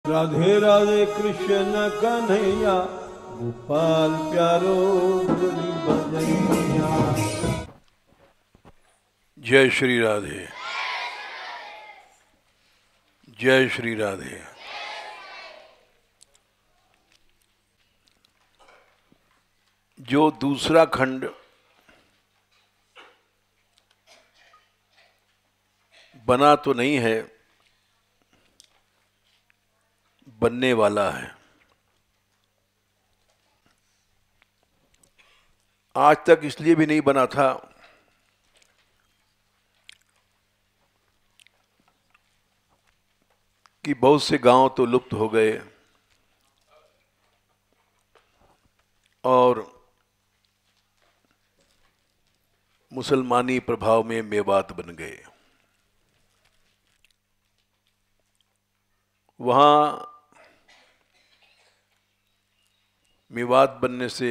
राधे राधे कृष्ण कन्हैया गोपाल प्यारो मुरली बजैया। जय श्री राधे, जय श्री राधे। जो दूसरा खंड बना तो नहीं है, बनने वाला है। आज तक इसलिए भी नहीं बना था कि बहुत से गांव तो लुप्त हो गए और मुसलमानी प्रभाव में मेवात बन गए। वहां मेवात बनने से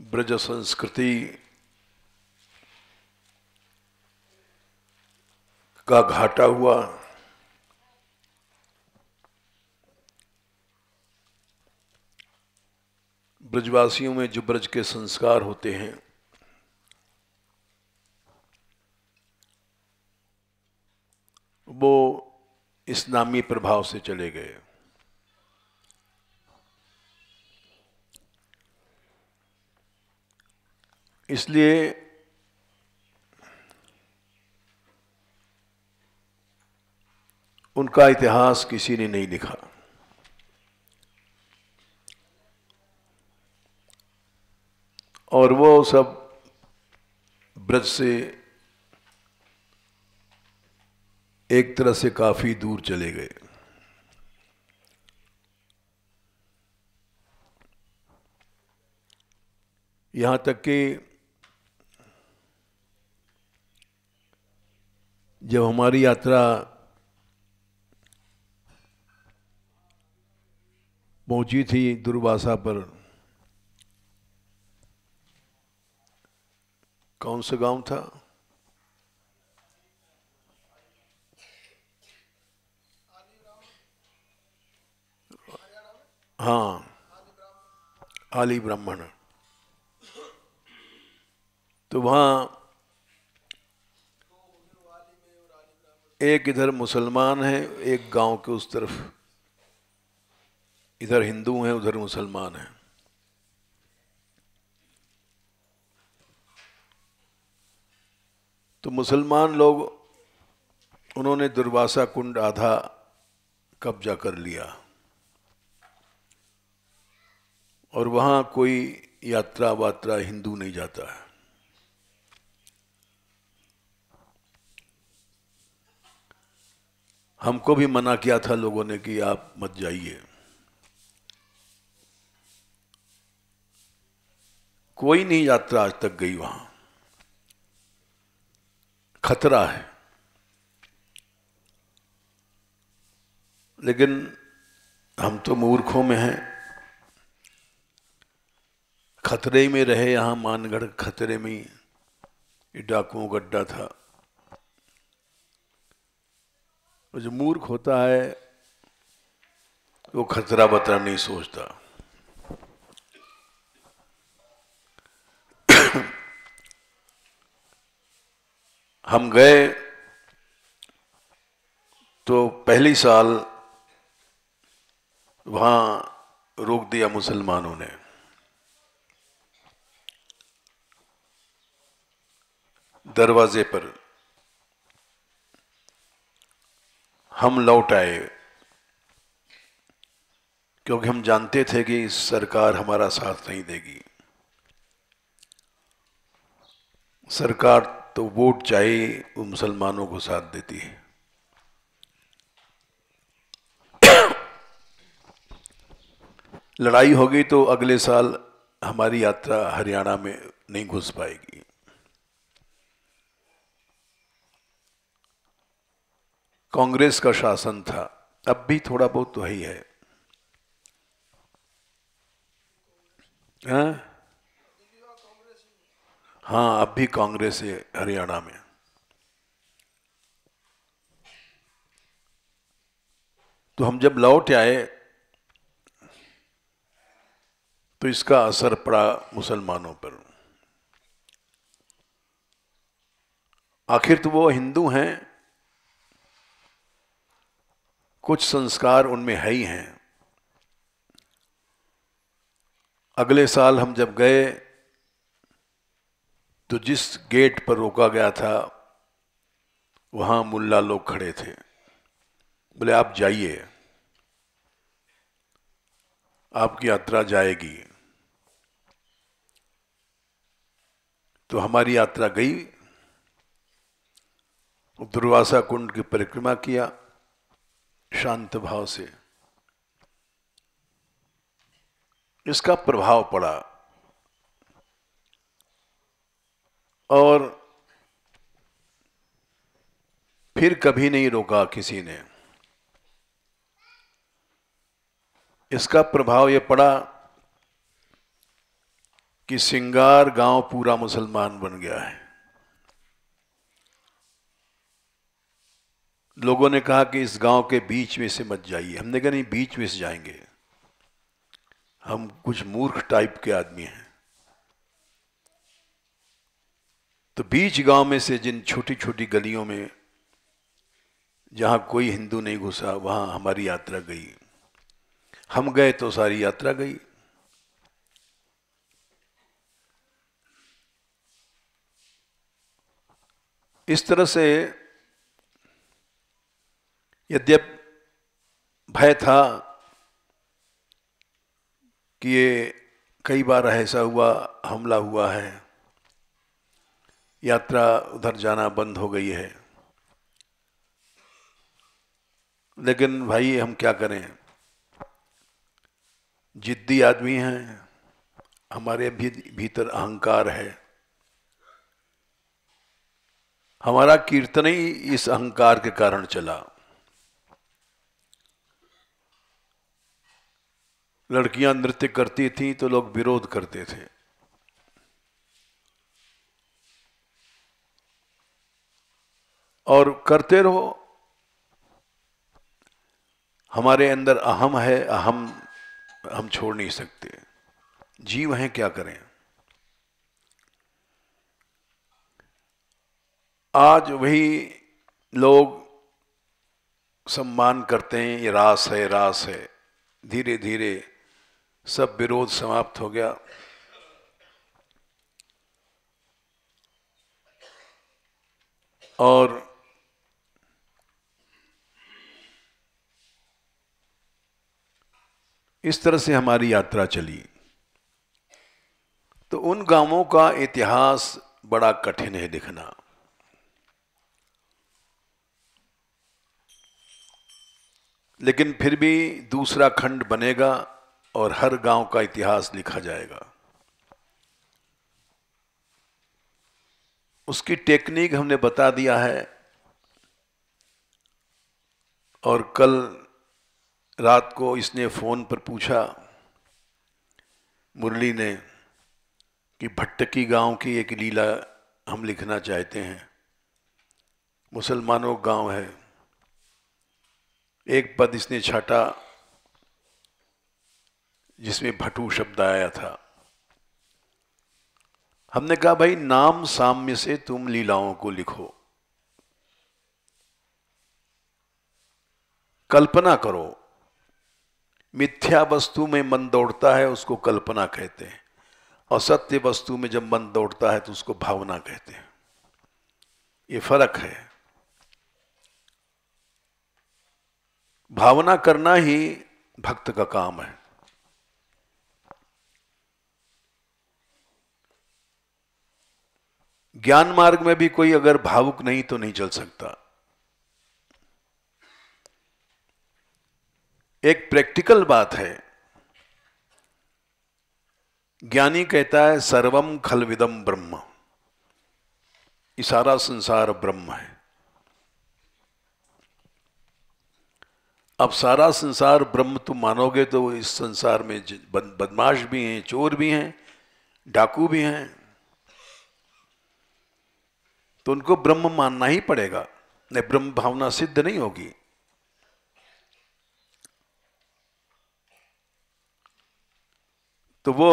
ब्रज संस्कृति का घाटा हुआ। ब्रजवासियों में जो ब्रज के संस्कार होते हैं वो इस्लामी प्रभाव से चले गए। इसलिए उनका इतिहास किसी ने नहीं लिखा। और वो सब ब्रज से एक तरह से काफी दूर चले गए। यहां तक कि जब हमारी यात्रा पहुंची थी दुर्वासा पर, कौन सा गांव था? हाँ, आली ब्राह्मण। तो वहां एक इधर मुसलमान है, एक गांव के उस तरफ इधर हिंदू हैं, उधर मुसलमान हैं। तो मुसलमान लोग, उन्होंने दुर्वासा कुंड आधा कब्जा कर लिया और वहां कोई यात्रा वात्रा हिंदू नहीं जाता है। हमको भी मना किया था लोगों ने कि आप मत जाइए। कोई नहीं यात्रा आज तक गई वहां, खतरा है। लेकिन हम तो मूर्खों में हैं, खतरे में रहे। यहां मानगढ़ खतरे में ही डाकुओं गड्ढा था। और जो मूर्ख होता है वो खतरा बतरा नहीं सोचता। हम गए तो पहली साल वहां रोक दिया मुसलमानों ने। दरवाजे पर हम लौट आए क्योंकि हम जानते थे कि सरकार हमारा साथ नहीं देगी। सरकार तो वोट चाहिए, वो मुसलमानों को साथ देती है। लड़ाई होगी तो अगले साल हमारी यात्रा हरियाणा में नहीं घुस पाएगी। कांग्रेस का शासन था, अब भी थोड़ा बहुत तो ही है। हाँ, अब भी कांग्रेस है हरियाणा में। तो हम जब लौट आए तो इसका असर पड़ा मुसलमानों पर। आखिर तो वो हिंदू हैं, कुछ संस्कार उनमें है ही हैं। अगले साल हम जब गए तो जिस गेट पर रोका गया था वहां मुल्ला लोग खड़े थे। बोले आप जाइए, आपकी यात्रा जाएगी। तो हमारी यात्रा गई, दुर्वासा कुंड की परिक्रमा किया शांत भाव से। इसका प्रभाव पड़ा और फिर कभी नहीं रोका किसी ने। इसका प्रभाव यह पड़ा कि सिंगार गांव पूरा मुसलमान बन गया है। लोगों ने कहा कि इस गांव के बीच में से मत जाइए। हमने कहा नहीं, बीच में से जाएंगे, हम कुछ मूर्ख टाइप के आदमी हैं। तो बीच गांव में से जिन छोटी छोटी गलियों में जहां कोई हिंदू नहीं घुसा वहां हमारी यात्रा गई। हम गए तो सारी यात्रा गई। इस तरह से यद्यप भय था कि ये कई बार ऐसा हुआ, हमला हुआ है, यात्रा उधर जाना बंद हो गई है, लेकिन भाई हम क्या करें, जिद्दी आदमी हैं, हमारे भीतर अहंकार है। हमारा कीर्तन ही इस अहंकार के कारण चला। लड़कियां नृत्य करती थी तो लोग विरोध करते थे। और करते रहो, हमारे अंदर अहम है, अहम हम छोड़ नहीं सकते। जीव हैं, क्या करें। आज वही लोग सम्मान करते हैं, ये रास है, रास है। धीरे धीरे सब विरोध समाप्त हो गया। और इस तरह से हमारी यात्रा चली। तो उन गांवों का इतिहास बड़ा कठिन है लिखना। लेकिन फिर भी दूसरा खंड बनेगा और हर गांव का इतिहास लिखा जाएगा। उसकी टेक्निक हमने बता दिया है। और कल रात को इसने फोन पर पूछा, मुरली ने, कि भट्टकी गांव की एक लीला हम लिखना चाहते हैं। मुसलमानों गांव है। एक पद इसने छाटा जिसमें भटू शब्द आया था। हमने कहा भाई नाम साम्य से तुम लीलाओं को लिखो, कल्पना करो। मिथ्या वस्तु में मन दौड़ता है उसको कल्पना कहते हैं, और सत्य वस्तु में जब मन दौड़ता है तो उसको भावना कहते हैं। ये फर्क है। भावना करना ही भक्त का काम है। ज्ञान मार्ग में भी कोई अगर भावुक नहीं तो नहीं चल सकता। एक प्रैक्टिकल बात है। ज्ञानी कहता है सर्वम खलविदम ब्रह्म, ये सारा संसार ब्रह्म है। अब सारा संसार ब्रह्म तुम मानोगे तो इस संसार में बदमाश भी हैं, चोर भी हैं, डाकू भी हैं, तो उनको ब्रह्म मानना ही पड़ेगा, नहीं ब्रह्म भावना सिद्ध नहीं होगी। तो वो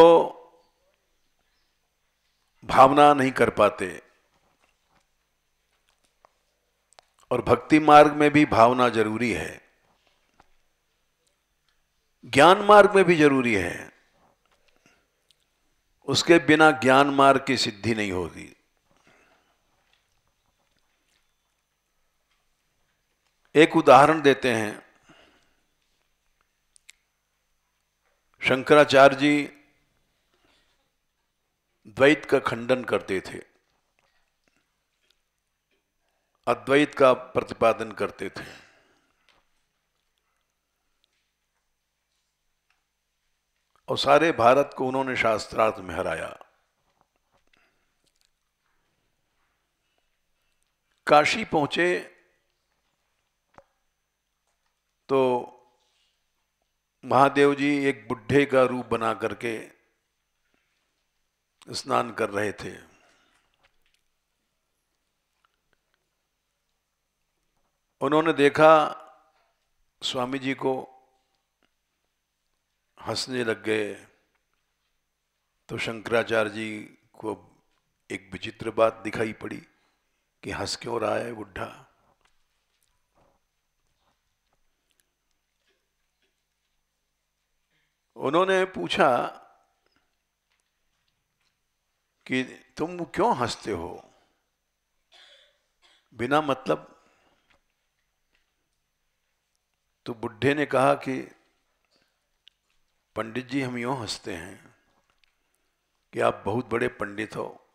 भावना नहीं कर पाते। और भक्ति मार्ग में भी भावना जरूरी है, ज्ञान मार्ग में भी जरूरी है। उसके बिना ज्ञान मार्ग की सिद्धि नहीं होगी। एक उदाहरण देते हैं। शंकराचार्य जी द्वैत का खंडन करते थे, अद्वैत का प्रतिपादन करते थे। और सारे भारत को उन्होंने शास्त्रार्थ में हराया। काशी पहुंचे तो महादेव जी एक बुढ़े का रूप बना करके स्नान कर रहे थे। उन्होंने देखा स्वामी जी को, हंसने लग गए। तो शंकराचार्य जी को एक विचित्र बात दिखाई पड़ी कि हंस क्यों रहा है बुढ़ा। उन्होंने पूछा कि तुम क्यों हंसते हो बिना मतलब। तो बुढ़े ने कहा कि पंडित जी, हम यूं हंसते हैं कि आप बहुत बड़े पंडित हो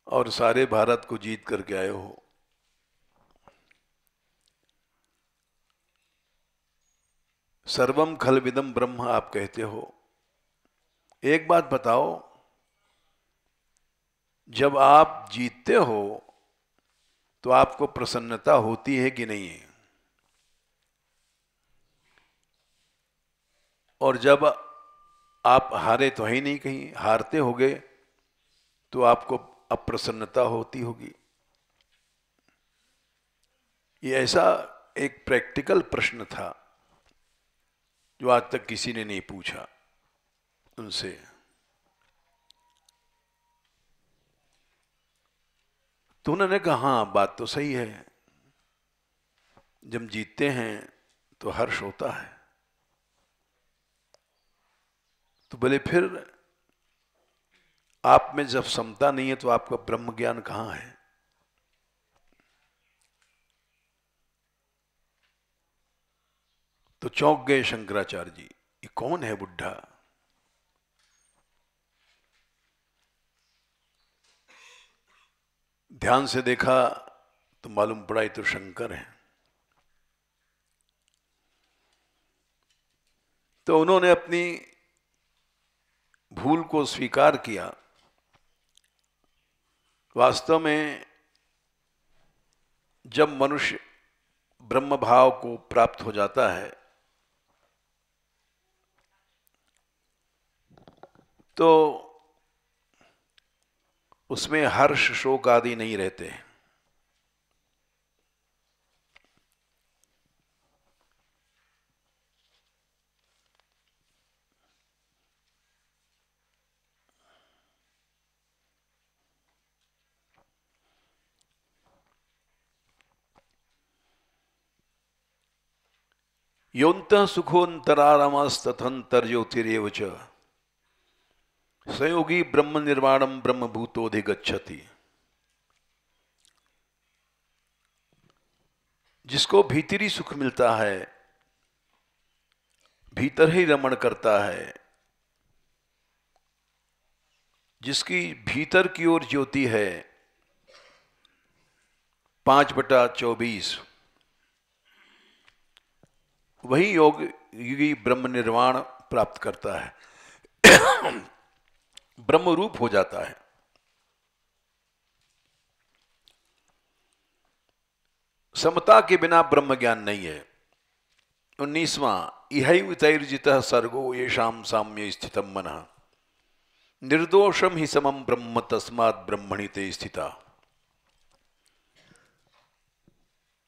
और सारे भारत को जीत करके आए हो। सर्वम खलविदम ब्रह्म आप कहते हो। एक बात बताओ, जब आप जीतते हो तो आपको प्रसन्नता होती है कि नहीं है? और जब आप हारे तो है ही नहीं, कहीं हारते होगे तो आपको अप्रसन्नता होती होगी। ये ऐसा एक प्रैक्टिकल प्रश्न था जो आज तक किसी ने नहीं पूछा उनसे। तो उन्होंने कहा, हाँ बात तो सही है, जब जीतते हैं तो हर्ष होता है। तो बोले फिर आप में जब समता नहीं है तो आपका ब्रह्म ज्ञान कहां है? तो चौंक गए शंकराचार्य जी, ये कौन है बुढ़ा? ध्यान से देखा तो मालूम पड़ा ये तो शंकर है। तो उन्होंने अपनी भूल को स्वीकार किया। वास्तव में जब मनुष्य ब्रह्म भाव को प्राप्त हो जाता है तो उसमें हर्ष शोक आदि नहीं रहते। योऽन्तः सुखोऽन्तरारामस्तथन्तर् ज्योतिरेव च सयोगी ब्रह्म निर्वाणम ब्रह्मभूतोऽधिगच्छति। जिसको भीतरी सुख मिलता है, भीतर ही रमण करता है, जिसकी भीतर की ओर ज्योति है 5/24, वही योगी ब्रह्म निर्वाण प्राप्त करता है, ब्रह्म रूप हो जाता है। समता के बिना ब्रह्म ज्ञान नहीं है। 19वां, इहैव तैर्जितः सर्गो येषां साम्ये स्थितं मनः निर्दोषम ही समम ब्रह्म तस्मात् ब्रह्मणि ते स्थिता।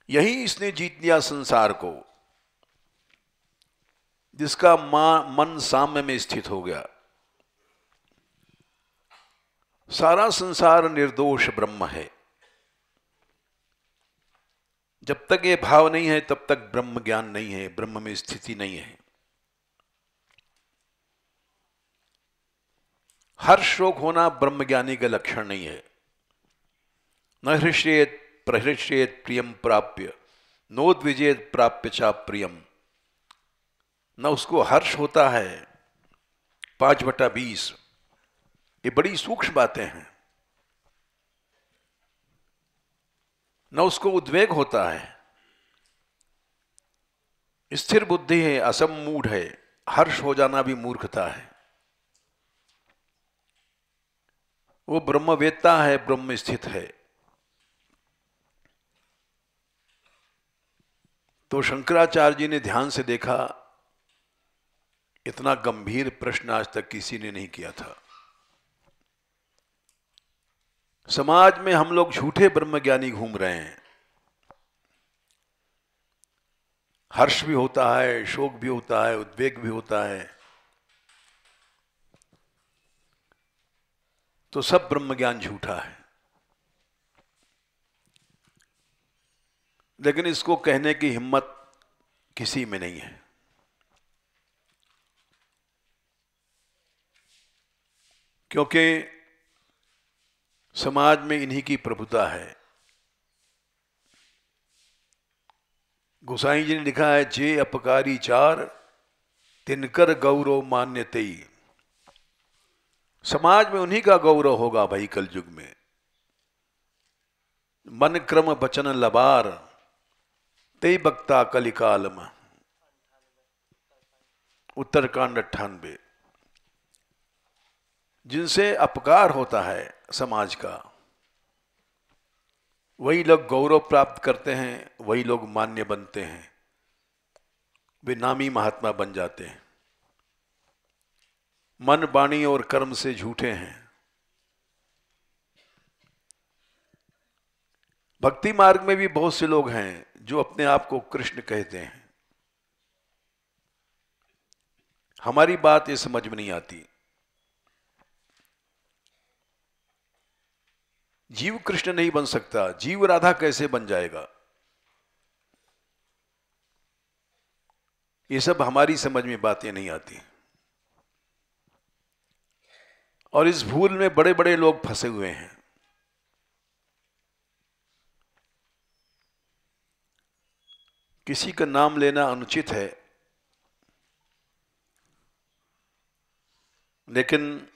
यही इसने जीत लिया संसार को। जिसका मन साम्य में स्थित हो गया, सारा संसार निर्दोष ब्रह्म है। जब तक ये भाव नहीं है तब तक ब्रह्म ज्ञान नहीं है, ब्रह्म में स्थिति नहीं है। हर्ष शोक होना ब्रह्म ज्ञानी का लक्षण नहीं है। न हृष्येत प्रहृष्येत प्रियम प्राप्य नोद्विजेत प्राप्य चा प्रियम। न उसको हर्ष होता है 5/20। ये बड़ी सूक्ष्म बातें हैं। न उसको उद्वेग होता है, स्थिर बुद्धि है, असम्मूढ़ है। हर्ष हो जाना भी मूर्खता है। वो ब्रह्मवेत्ता है, ब्रह्म स्थित है। तो शंकराचार्य जी ने ध्यान से देखा, इतना गंभीर प्रश्न आज तक किसी ने नहीं किया था। समाज में हम लोग झूठे ब्रह्मज्ञानी घूम रहे हैं। हर्ष भी होता है, शोक भी होता है, उद्वेग भी होता है, तो सब ब्रह्मज्ञान झूठा है। लेकिन इसको कहने की हिम्मत किसी में नहीं है। क्योंकि समाज में इन्हीं की प्रभुता है। गोसाई जी ने लिखा है, जे अपकारी चार तिनकर गौरव मान्यते। समाज में उन्हीं का गौरव होगा भाई कलयुग में। मन क्रम बचन लबार ते बक्ता कलिकालम। उत्तरकांड 98। जिनसे अपकार होता है समाज का, वही लोग गौरव प्राप्त करते हैं, वही लोग मान्य बनते हैं, वे नामी महात्मा बन जाते हैं। मन वाणी और कर्म से झूठे हैं। भक्ति मार्ग में भी बहुत से लोग हैं जो अपने आप को कृष्ण कहते हैं। हमारी बात ये समझ में नहीं आती। जीव कृष्ण नहीं बन सकता, जीव राधा कैसे बन जाएगा? ये सब हमारी समझ में बातें नहीं आती। और इस भूल में बड़े बड़े लोग फंसे हुए हैं। किसी का नाम लेना अनुचित है, लेकिन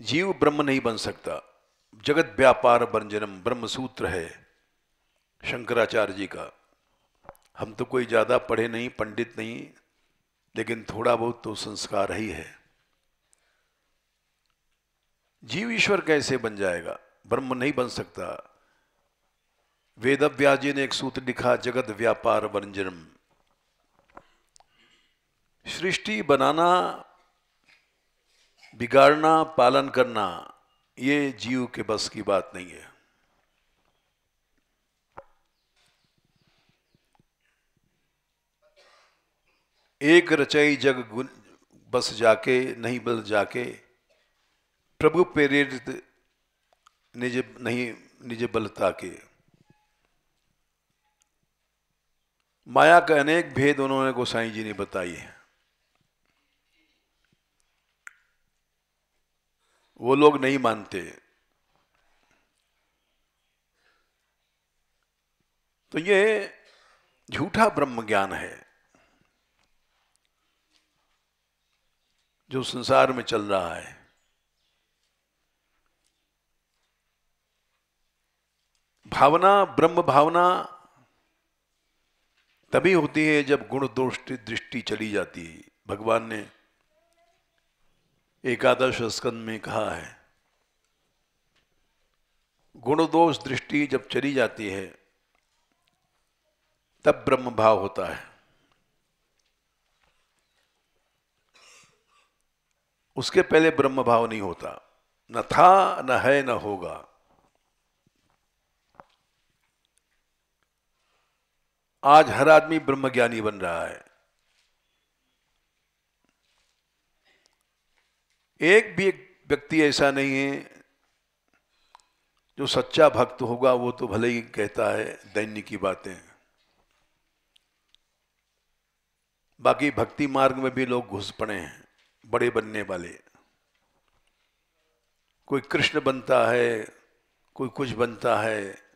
जीव ब्रह्म नहीं बन सकता। जगत व्यापार वर्जनम ब्रह्म सूत्र है शंकराचार्य जी का। हम तो कोई ज्यादा पढ़े नहीं, पंडित नहीं, लेकिन थोड़ा बहुत तो संस्कार ही है। जीव ईश्वर कैसे बन जाएगा? ब्रह्म नहीं बन सकता। वेदव्यास जी ने एक सूत्र लिखा, जगत व्यापार वर्जनम। सृष्टि बनाना, बिगाड़ना, पालन करना, ये जीव के बस की बात नहीं है। एक रचई जग बस जाके, नहीं बल जाके, प्रभु प्रेरित निज नहीं निज बलता के। माया के अनेक भेद उन्होंने गोसाई जी ने बताई है। वो लोग नहीं मानते। तो ये झूठा ब्रह्म ज्ञान है जो संसार में चल रहा है। भावना, ब्रह्म भावना तभी होती है जब गुण दोष दृष्टि चली जाती है। भगवान ने एकादश स्कंद में कहा है, गुण दोष दृष्टि जब चली जाती है तब ब्रह्म भाव होता है। उसके पहले ब्रह्म भाव नहीं होता। न था, न है, न होगा। आज हर आदमी ब्रह्मज्ञानी बन रहा है। एक भी एक व्यक्ति ऐसा नहीं है जो सच्चा भक्त होगा, वो तो भले ही कहता है दैन्य की बातें। बाकी भक्ति मार्ग में भी लोग घुस पड़े हैं, बड़े बनने वाले। कोई कृष्ण बनता है, कोई कुछ बनता है,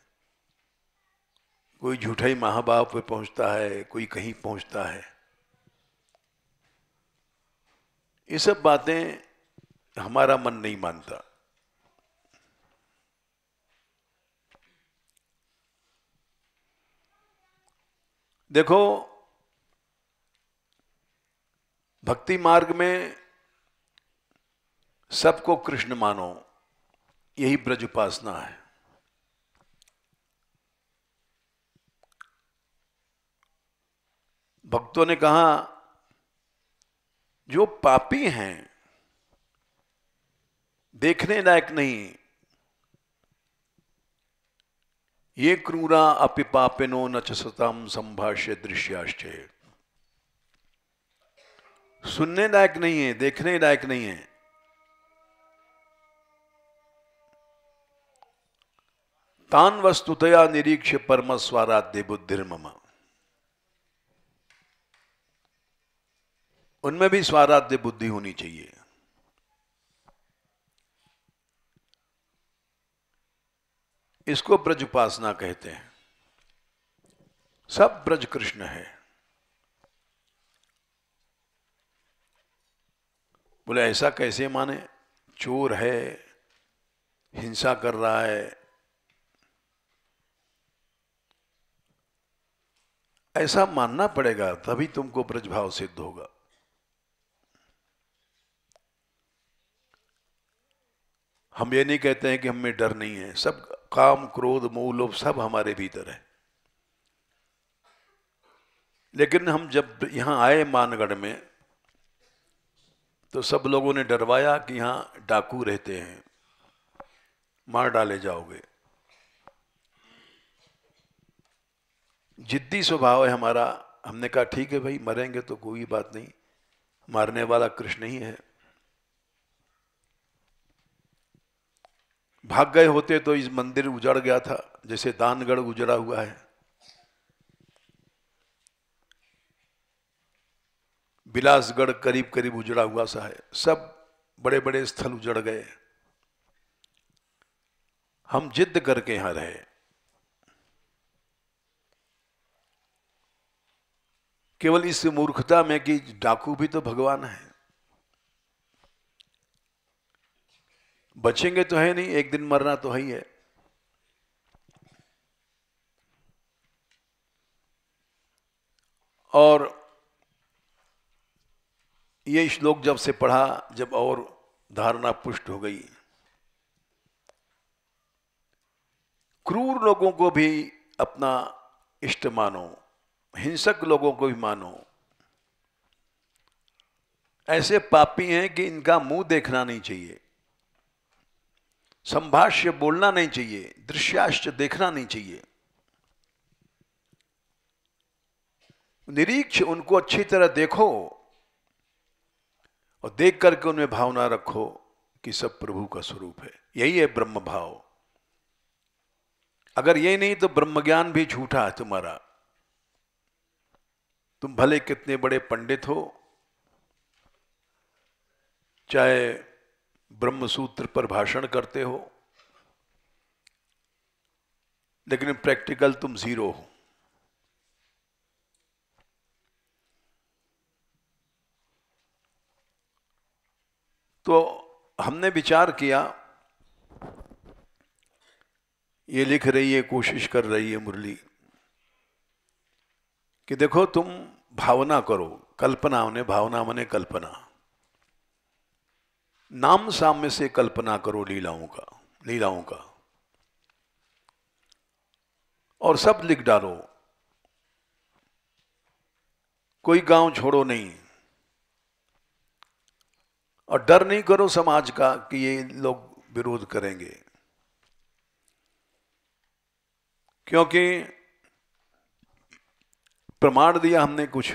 कोई झूठा ही महाभाव पे पहुंचता है, कोई कहीं पहुंचता है। ये सब बातें हमारा मन नहीं मानता। देखो, भक्ति मार्ग में सबको कृष्ण मानो, यही ब्रज उपासना है। भक्तों ने कहा जो पापी हैं, देखने लायक नहीं, ये क्रूरा अपि पापिनो न च सताम संभाष्य दृश्याश्चय, सुनने लायक नहीं है, देखने लायक नहीं है। तान वस्तुतया निरीक्ष्य परम स्वाराध्य बुद्धिर्मम, उनमें भी स्वाराध्य बुद्धि होनी चाहिए। इसको ब्रज उपासना कहते हैं। सब ब्रज कृष्ण है। बोले ऐसा कैसे माने? चोर है, हिंसा कर रहा है, ऐसा मानना पड़ेगा, तभी तुमको ब्रज भाव सिद्ध होगा। हम ये नहीं कहते हैं कि हमें डर नहीं है। सब काम, क्रोध, मोह, लोभ सब हमारे भीतर है। लेकिन हम जब यहां आए मानगढ़ में, तो सब लोगों ने डरवाया कि यहां डाकू रहते हैं, मार डाले जाओगे। जिद्दी स्वभाव है हमारा। हमने कहा ठीक है भाई, मरेंगे तो कोई बात नहीं, मारने वाला कृष्ण ही है। भाग गए होते तो इस मंदिर उजड़ गया था, जैसे दानगढ़ उजड़ा हुआ है, बिलासगढ़ करीब करीब उजड़ा हुआ सा है। सब बड़े बड़े स्थल उजड़ गए। हम जिद करके यहां रहे। केवल इस मूर्खता में कि डाकू भी तो भगवान है। बचेंगे तो है नहीं, एक दिन मरना तो है ही है। और ये श्लोक जब से पढ़ा, जब और धारणा पुष्ट हो गई। क्रूर लोगों को भी अपना इष्ट मानो, हिंसक लोगों को भी मानो। ऐसे पापी हैं कि इनका मुंह देखना नहीं चाहिए, संभाष्य बोलना नहीं चाहिए, दृश्याश्च देखना नहीं चाहिए। निरीक्ष, उनको अच्छी तरह देखो और देख करके उनमें भावना रखो कि सब प्रभु का स्वरूप है। यही है ब्रह्म भाव। अगर ये नहीं तो ब्रह्म ज्ञान भी झूठा है तुम्हारा। तुम भले कितने बड़े पंडित हो, चाहे ब्रह्म सूत्र पर भाषण करते हो, लेकिन प्रैक्टिकल तुम जीरो हो। तो हमने विचार किया, ये लिख रही है, कोशिश कर रही है मुरली, कि देखो तुम भावना करो। कल्पना ने, भावना मने कल्पना। नाम साम्य से कल्पना करो लीलाओं का, और सब लिख डालो। कोई गांव छोड़ो नहीं। और डर नहीं करो समाज का कि ये लोग विरोध करेंगे, क्योंकि प्रमाण दिया हमने कुछ।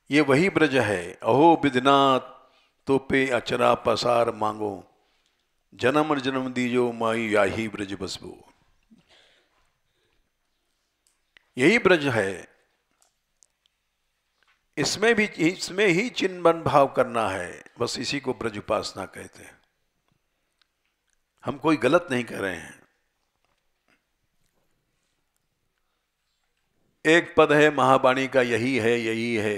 ये वही ब्रज है। अहो विधिनाथ तो पे अचरा पसार मांगो, जन्म जन्म दीजो माई याही ब्रज बसबो। यही ब्रज है। इसमें ही चिन्मन भाव करना है। बस इसी को ब्रज उपासना कहते हैं। हम कोई गलत नहीं कर रहे हैं। एक पद है महावाणी का, यही है यही है,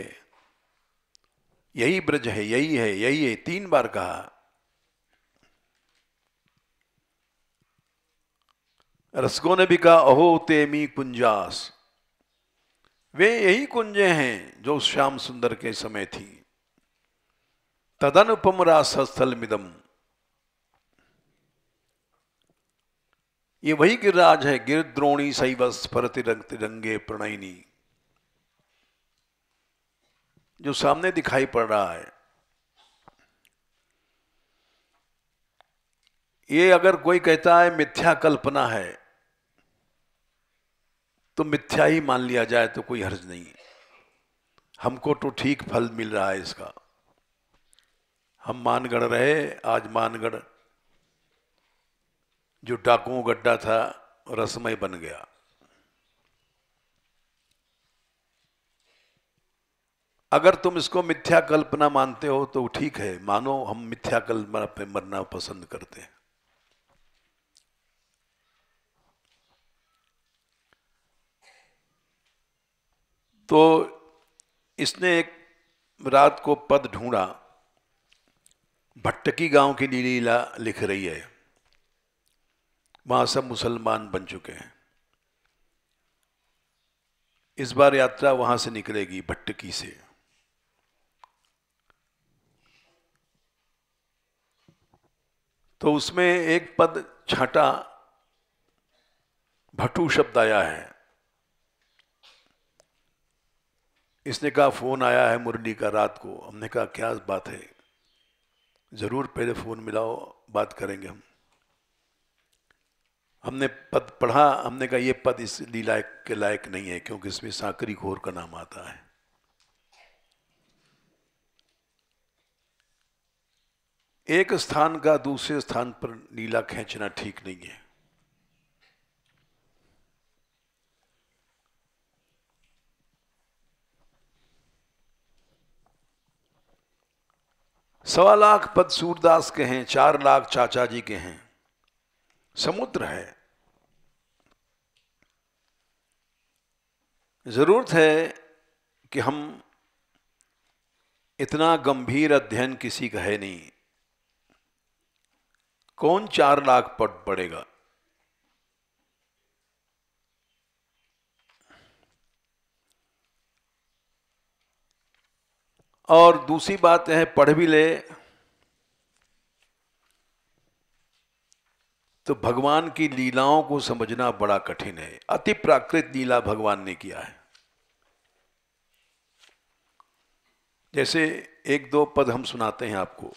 यही ब्रज है, यही है यही है, 3 बार कहा। रसकों ने भी कहा अहो तेमी कुंजास, वे यही कुंजें हैं जो श्याम सुंदर के समय थी। तदनुपम रासस्थल मिदम, ये वही गिरिराज है। गिरद्रोणी शैवस स्फरति रंग तिरंगे प्रणयिनी, जो सामने दिखाई पड़ रहा है। ये अगर कोई कहता है मिथ्या कल्पना है, तो मिथ्या ही मान लिया जाए तो कोई हर्ज नहीं। हमको तो ठीक फल मिल रहा है इसका। हम मानगढ़ रहे, आज मानगढ़ जो डाकुओं गड्ढा था रसमय बन गया। अगर तुम इसको मिथ्या कल्पना मानते हो तो ठीक है, मानो। हम मिथ्या कल्पना पे मरना पसंद करते हैं। तो इसने एक रात को पद ढूंढा। भट्टकी गांव की लीला लिख रही है। वहां सब मुसलमान बन चुके हैं। इस बार यात्रा वहां से निकलेगी, भट्टकी से। तो उसमें एक पद छाटा भट्टू शब्द आया है। इसने कहा फोन आया है मुरली का रात को। हमने कहा क्या बात है? जरूर, पहले फोन मिलाओ, बात करेंगे हम। हमने पद पढ़ा। हमने कहा ये पद इस लीला के लायक नहीं है, क्योंकि इसमें सांकरी घोर का नाम आता है। एक स्थान का दूसरे स्थान पर लीला खींचना ठीक नहीं है। सवा लाख पद सूरदास के हैं, 4 लाख चाचा जी के हैं। समुद्र है। जरूरत है कि हम, इतना गंभीर अध्ययन किसी का है नहीं। कौन 4 लाख पद पढ़ेगा? और दूसरी बात है, पढ़ भी ले तो भगवान की लीलाओं को समझना बड़ा कठिन है। अति प्राकृत लीला भगवान ने किया है। जैसे 1-2 पद हम सुनाते हैं आपको।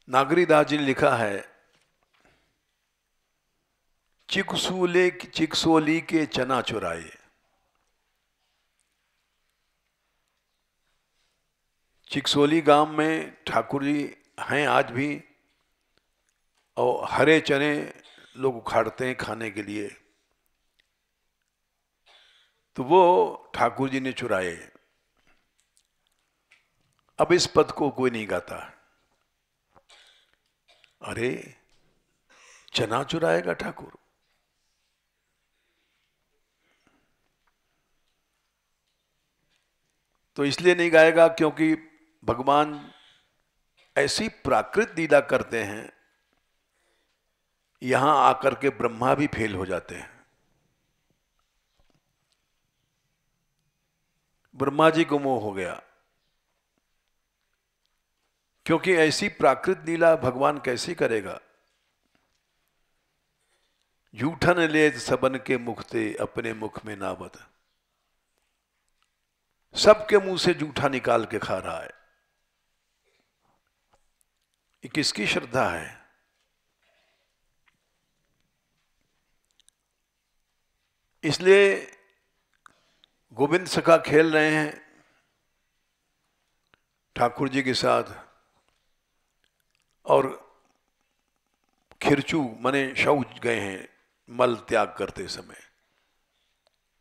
नागरीदास जी ने लिखा है, चिकसोली के चना चुराए। चिकसोली गांव में ठाकुर जी हैं आज भी, और हरे चने लोग उखाड़ते हैं खाने के लिए। तो वो ठाकुर जी ने चुराए। अब इस पद को कोई नहीं गाता। अरे चना चुराएगा ठाकुर? तो इसलिए नहीं गाएगा क्योंकि भगवान ऐसी प्राकृत लीला करते हैं, यहां आकर के ब्रह्मा भी फेल हो जाते हैं। ब्रह्मा जी को मोह हो गया, क्योंकि ऐसी प्राकृत लीला भगवान कैसी करेगा? जूठन ले सबन के मुख ते अपने मुख में नावत। सबके मुंह से जूठा निकाल के खा रहा है। ये किसकी श्रद्धा है? इसलिए गोविंद सखा खेल रहे हैं ठाकुर जी के साथ, और खिरचू माने शौच गए हैं मल त्याग करते समय।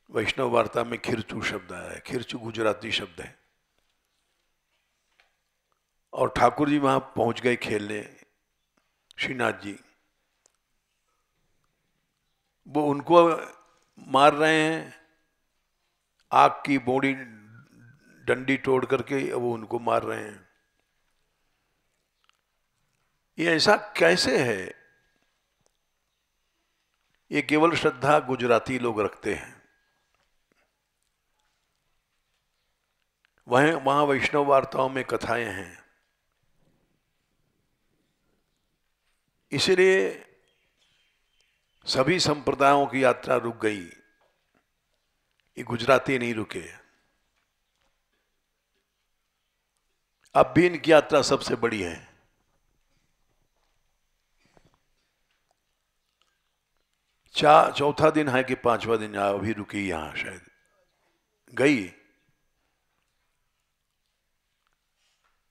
वैष्णव वार्ता में खिरचू शब्द आया है। खिरचू गुजराती शब्द है। और ठाकुर जी वहां पहुंच गए खेलने, श्रीनाथ जी। वो उनको मार रहे हैं, आग की बोड़ी डंडी तोड़ करके वो उनको मार रहे हैं। ये ऐसा कैसे है? ये केवल श्रद्धा गुजराती लोग रखते हैं। वहां वैष्णव वार्ताओं में कथाएं हैं। इसलिए सभी संप्रदायों की यात्रा रुक गई, ये गुजराती नहीं रुके। अब भी इनकी यात्रा सबसे बड़ी है। चौथा दिन है कि पांचवा दिन अभी रुकी यहां, शायद गई।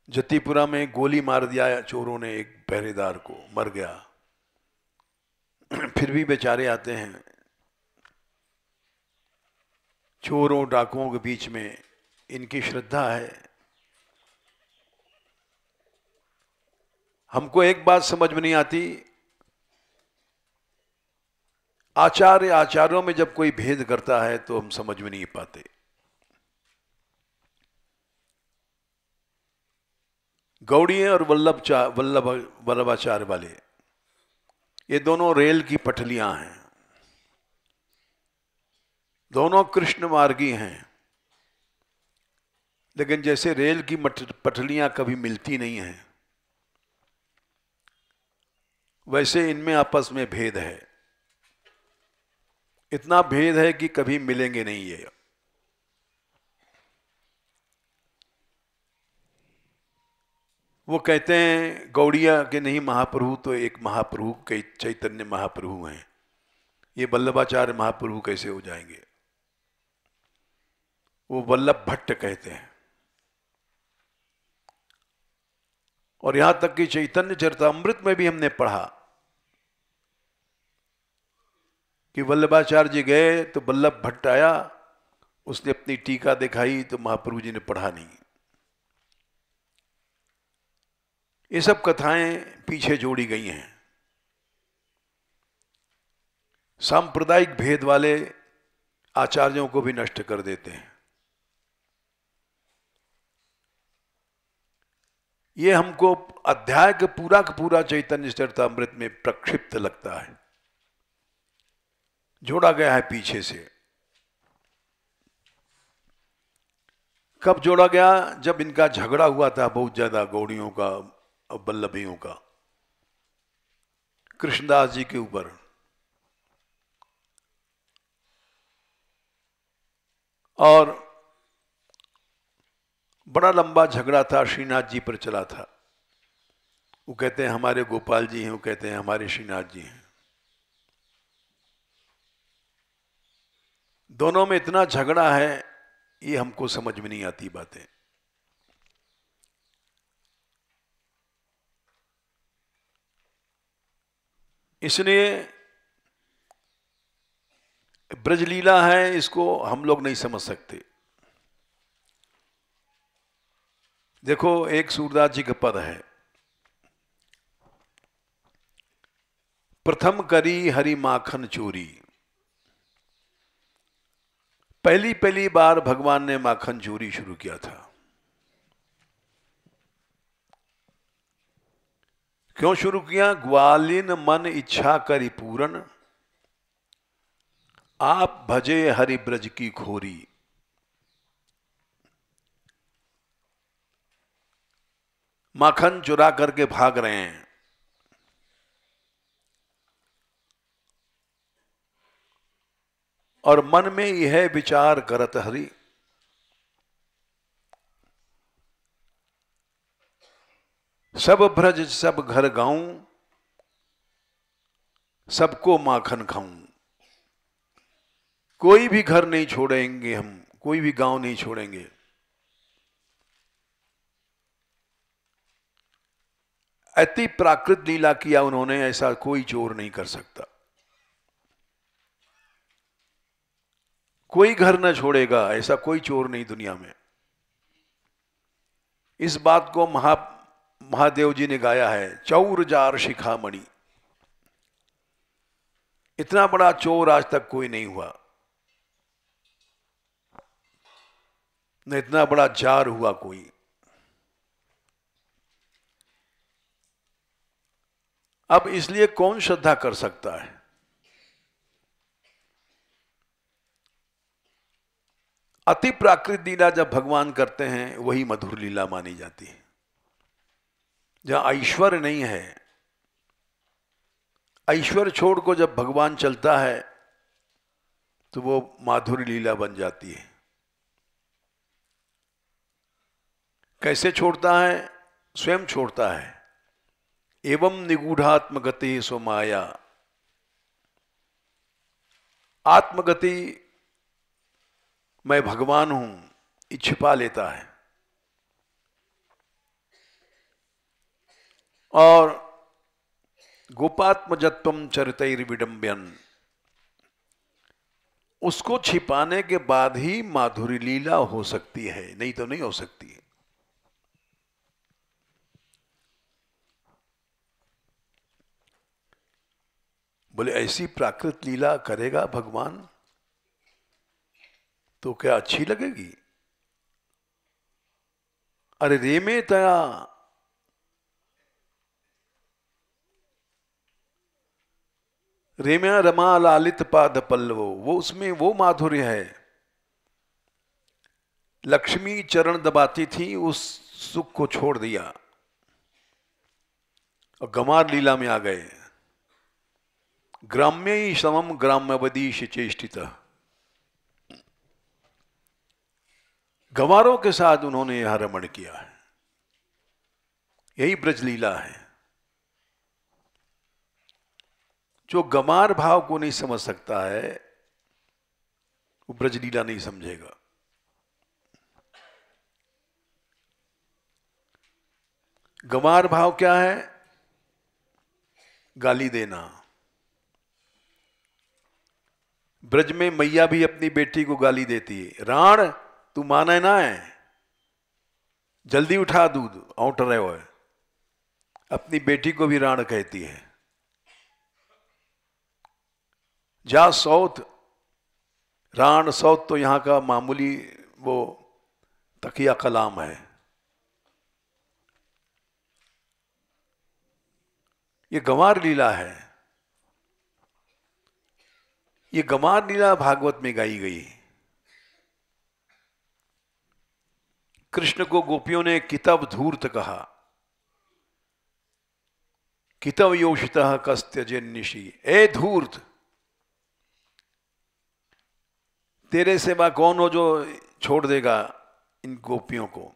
जतीपुरा में गोली मार दिया चोरों ने एक पहरेदार को, मर गया। फिर भी बेचारे आते हैं। चोरों डाकुओं के बीच में इनकी श्रद्धा है। हमको एक बात समझ में नहीं आती, आचार्यों में जब कोई भेद करता है तो हम समझ में नहीं पाते। गौड़िये और वल्लभाचार्य वाले, ये दोनों रेल की पटलियां हैं, दोनों कृष्ण मार्गी हैं। लेकिन जैसे रेल की पटलियां कभी मिलती नहीं हैं, वैसे इनमें आपस में भेद है। इतना भेद है कि कभी मिलेंगे नहीं ये। वो कहते हैं गौड़िया के नहीं महाप्रभु तो एक महाप्रभु के चैतन्य महाप्रभु हैं, ये वल्लभाचार्य महाप्रभु कैसे हो जाएंगे? वो वल्लभ भट्ट कहते हैं। और यहां तक कि चैतन्य चरितामृत में भी हमने पढ़ा कि वल्लभाचार्य जी गए तो वल्लभ भट्ट आया, उसने अपनी टीका दिखाई तो महाप्रभु जी ने पढ़ा नहीं। ये सब कथाएं पीछे जोड़ी गई हैं। सांप्रदायिक भेद वाले आचार्यों को भी नष्ट कर देते हैं। ये हमको अध्याय का पूरा चैतन्य चरितामृत में प्रक्षिप्त लगता है, जोड़ा गया है पीछे से। कब जोड़ा गया? जब इनका झगड़ा हुआ था बहुत ज्यादा, गौड़ियों का और वल्लभियों का, कृष्णदास जी के ऊपर। और बड़ा लंबा झगड़ा था, श्रीनाथ जी पर चला था। वो कहते हैं हमारे गोपाल जी हैं, वो कहते हैं हमारे श्रीनाथ जी हैं। दोनों में इतना झगड़ा है, ये हमको समझ में नहीं आती बातें। इसलिए ब्रजलीला है, इसको हम लोग नहीं समझ सकते। देखो, एक सूरदास जी का पद है, प्रथम करी हरि माखन चोरी। पहली बार भगवान ने माखन चोरी शुरू किया था। क्यों शुरू किया? ग्वालिन मन इच्छा करी पूरन, आप भजे हरि ब्रज की खोरी। माखन चुरा करके भाग रहे हैं, और मन में यह विचार करत हरि, सब ब्रज सब घर गाऊं, सबको माखन खाऊं। कोई भी घर नहीं छोड़ेंगे हम, कोई भी गांव नहीं छोड़ेंगे। अति प्राकृत लीला किया उन्होंने, ऐसा कोई चोर नहीं कर सकता। कोई घर न छोड़ेगा, ऐसा कोई चोर नहीं दुनिया में। इस बात को महादेव जी ने गाया है, चौर जार शिखामणि। इतना बड़ा चोर आज तक कोई नहीं हुआ, न इतना बड़ा जार हुआ कोई। अब इसलिए कौन श्रद्धा कर सकता है? अति प्राकृत लीला जब भगवान करते हैं वही मधुर लीला मानी जाती है। जहां ऐश्वर्य नहीं है, ऐश्वर्य छोड़ को जब भगवान चलता है तो वो माधुरी लीला बन जाती है। कैसे छोड़ता है? स्वयं छोड़ता है। एवं निगूढ़ात्मगति सो माया। आत्मगति, मैं भगवान हूं, ये छिपा लेता है। और गोपात्मजत्वम चरितैर्विडम्बयन्, उसको छिपाने के बाद ही माधुरी लीला हो सकती है, नहीं तो नहीं हो सकती है। बोले ऐसी प्राकृत लीला करेगा भगवान तो क्या अच्छी लगेगी? अरे रेमे तया, रेम्या रमा लालित पाद पल्लवो, वो उसमें वो माधुर्य है। लक्ष्मी चरण दबाती थी, उस सुख को छोड़ दिया और गमार लीला में आ गए। ग्राम्य समम ग्राम्यवदीश चेष्टित, गंवारों के साथ उन्होंने यहां रमण किया है। यही ब्रजलीला है। जो गंवार भाव को नहीं समझ सकता है वो ब्रजलीला नहीं समझेगा। गंवार भाव क्या है? गाली देना। ब्रज में मैया भी अपनी बेटी को गाली देती है, राण तू माने ना है, जल्दी उठा दूध, औंट रहे हो। अपनी बेटी को भी राण कहती है। जा सौत, राण सौत तो यहां का मामूली वो तकिया कलाम है। ये गंवार लीला है। ये गंवार लीला भागवत में गाई गई। कृष्ण को गोपियों ने कितव धूर्त कहा। कितव योषितः कस्त्यजन्निषि, ए धूर्त, तेरे सेवा कौन हो जो छोड़ देगा इन गोपियों को?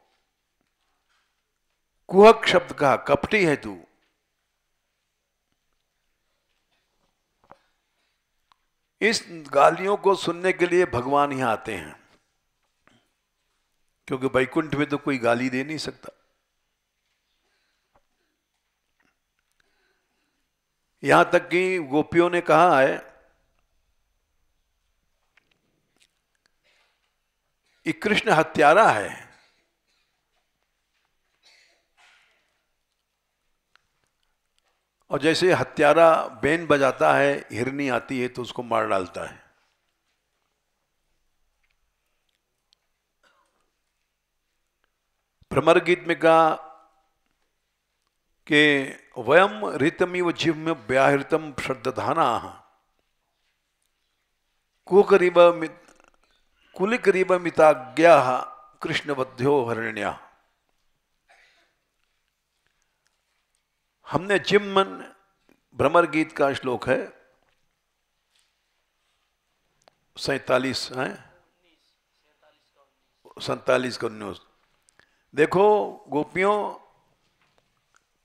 कुहक शब्द कहा, कपटी है तू। इस गालियों को सुनने के लिए भगवान यहां आते हैं, क्योंकि वैकुंठ में तो कोई गाली दे नहीं सकता। यहां तक कि गोपियों ने कहा है कि कृष्ण हत्यारा है। और जैसे हत्यारा बेन बजाता है, हिरनी आती है तो उसको मार डालता है। भ्रमर गीत में कहा कि वयम ऋतमिव जिह्म व्याहृतम श्रद्धाना कुलिकरीब मिताज्ञा कृष्णवध्यो हरण्या। हमने जिम्मन, भ्रमर गीत का श्लोक है 47 है 47 का 19। देखो गोपियों,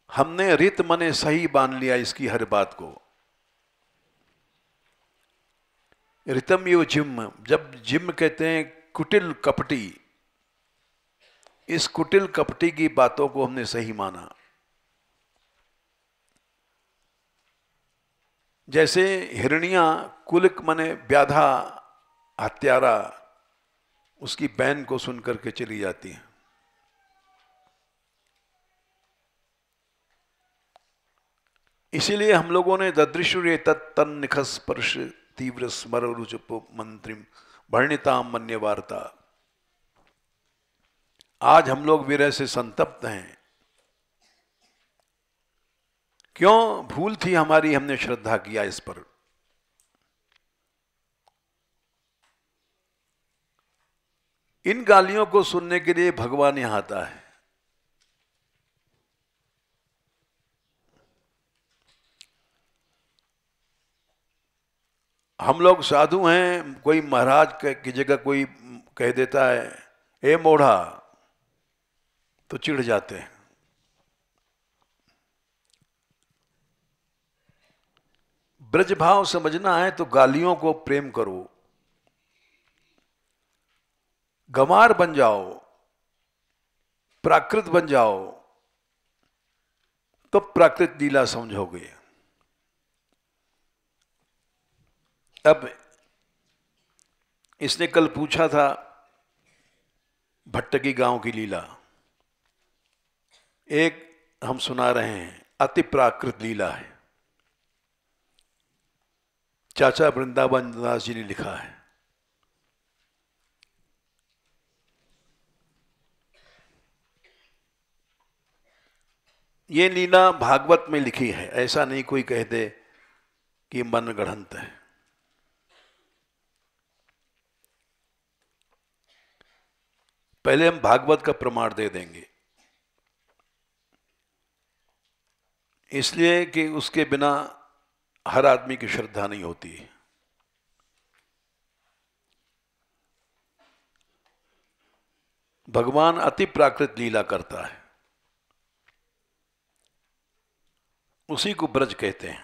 हमने रित मने सही बांध लिया इसकी हर बात को। ऋतम यो जिम, जब जिम कहते हैं कुटिल कपटी, इस कुटिल कपटी की बातों को हमने सही माना। जैसे हिरनियां कुलिक माने व्याधा, हत्यारा, उसकी बैन को सुनकर के चली जाती है। इसीलिए हम लोगों ने ददृशुरे तत्तन निखस स्पर्श तीव्र स्मर रुचुप मंत्रिम वर्णिताम मन्य वार्ता। आज हम लोग विरह से संतप्त हैं। क्यों? भूल थी हमारी, हमने श्रद्धा किया इस पर। इन गालियों को सुनने के लिए भगवान यहां आता है। हम लोग साधु हैं, कोई महाराज की जगह कोई कह देता है ए मोढ़ा, तो चिढ़ जाते हैं। ब्रज भाव समझना है तो गालियों को प्रेम करो, गंवार बन जाओ, प्राकृत बन जाओ, तो प्राकृत लीला समझोगे। अब इसने कल पूछा था भट्टकी गांव की लीला, एक हम सुना रहे हैं, अति प्राकृत लीला है। चाचा वृंदावन दास जी ने लिखा है। ये लीला भागवत में लिखी है, ऐसा नहीं कोई कह दे कि मन गढ़ंत है। पहले हम भागवत का प्रमाण दे देंगे, इसलिए कि उसके बिना हर आदमी की श्रद्धा नहीं होती। भगवान अति प्राकृत लीला करता है, उसी को ब्रज कहते हैं।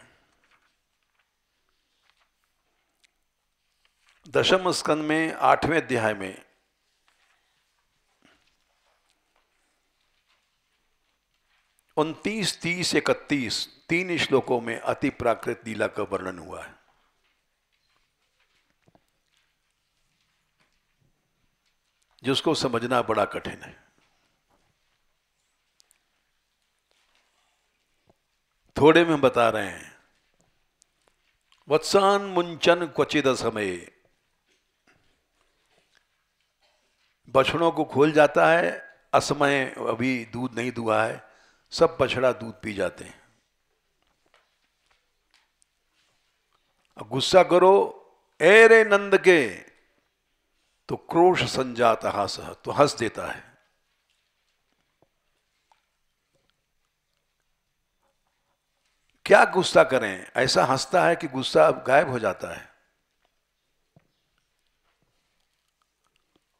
दशम स्कंद में 8वें अध्याय में 29, 30, 31 तीन श्लोकों में अति प्राकृत लीला का वर्णन हुआ है। जिसको समझना बड़ा कठिन है। थोड़े में बता रहे हैं। वत्सान मुंचन क्वचिद समय, बछड़ों को खोल जाता है, असमय अभी दूध नहीं दुआ है, सब बछड़ा दूध पी जाते हैं। अब गुस्सा करो ए रे नंद के, तो क्रोश संजात हास, तो हंस देता है। क्या गुस्सा करें, ऐसा हंसता है कि गुस्सा गायब हो जाता है।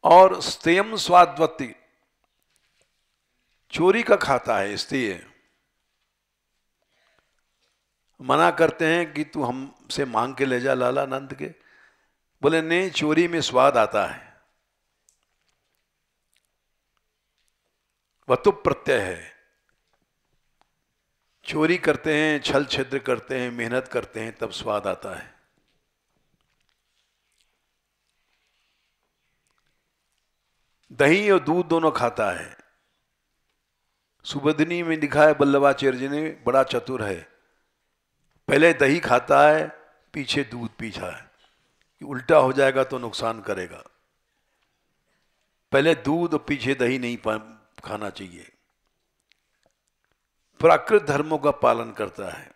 और स्तेयम स्वाद्वती, चोरी का खाता है, इसलिए मना करते हैं कि तू हमसे मांग के ले जा लाला नंद के। बोले नहीं, चोरी में स्वाद आता है, वह तो प्रत्यय है। चोरी करते हैं, छल छिद्र करते हैं, मेहनत करते हैं, तब स्वाद आता है। दही और दूध दोनों खाता है। सुबोधिनी में लिखा है, वल्लभाचार्य जी ने, बड़ा चतुर है, पहले दही खाता है, पीछे दूध पीछा है, कि उल्टा हो जाएगा तो नुकसान करेगा। पहले दूध और पीछे दही नहीं खाना चाहिए। प्राकृत धर्मों का पालन करता है।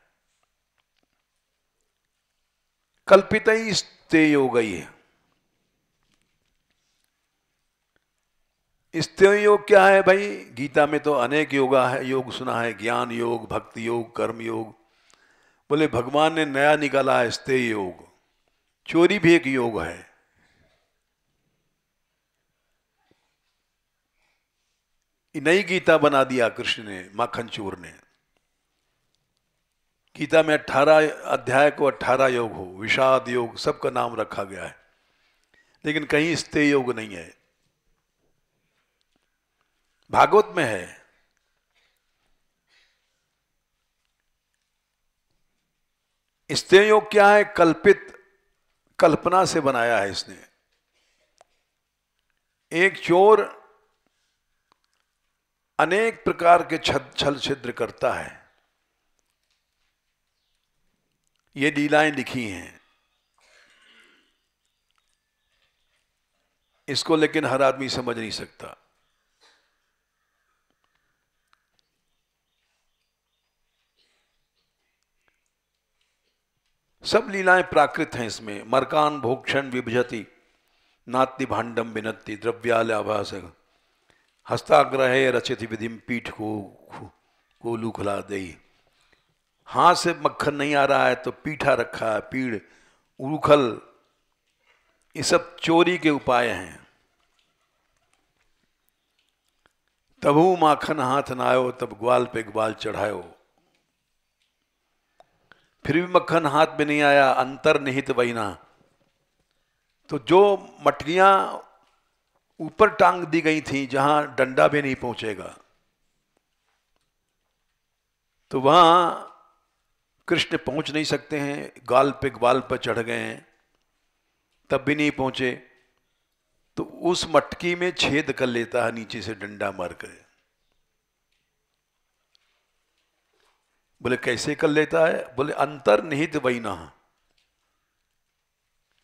कल्पित ही स्ते योग ही है। स्तेय योग क्या है भाई? गीता में तो अनेक योगा है, योग सुना है, ज्ञान योग, भक्ति योग, कर्म योग। बोले भगवान ने नया निकाला है स्तेय योग। चोरी भी एक योग है। नई गीता बना दिया कृष्ण ने, माखन चोर ने, गीता में 18 अध्याय को 18 योग हो, विषाद योग सबका नाम रखा गया है, लेकिन कहीं स्तेय योग नहीं है। भागवत में है। स्तेय योग क्या है? कल्पित, कल्पना से बनाया है इसने। एक चोर अनेक प्रकार के छल छिद्र करता है, ये लीलाएं लिखी हैं। इसको लेकिन हर आदमी समझ नहीं सकता। सब लीलाएं प्राकृत हैं इसमें। मरकान भोक्षण विभजति नात्ति भांडम विनत्ति द्रव्यालाभास हस्ताग्रहे रचित विधिम पीठ को लुखला दई। हाथ से मक्खन नहीं आ रहा है तो पीठा रखा है, पीड़, उखल, ये सब चोरी के उपाय हैं। तबू माखन हाथ न आयो तब ग्वाल पे ग्वाल चढ़ायो। फिर भी मक्खन हाथ में नहीं आया, अंतर्निहित वहीना। तो जो मटकियां ऊपर टांग दी गई थी जहां डंडा भी नहीं पहुंचेगा, तो वहां कृष्ण पहुंच नहीं सकते हैं। गाल पे ग्वाल पर चढ़ गए हैं तब भी नहीं पहुंचे, तो उस मटकी में छेद कर लेता है नीचे से डंडा मार कर। बोले कैसे कर लेता है? बोले अंतर्निहित वहीना।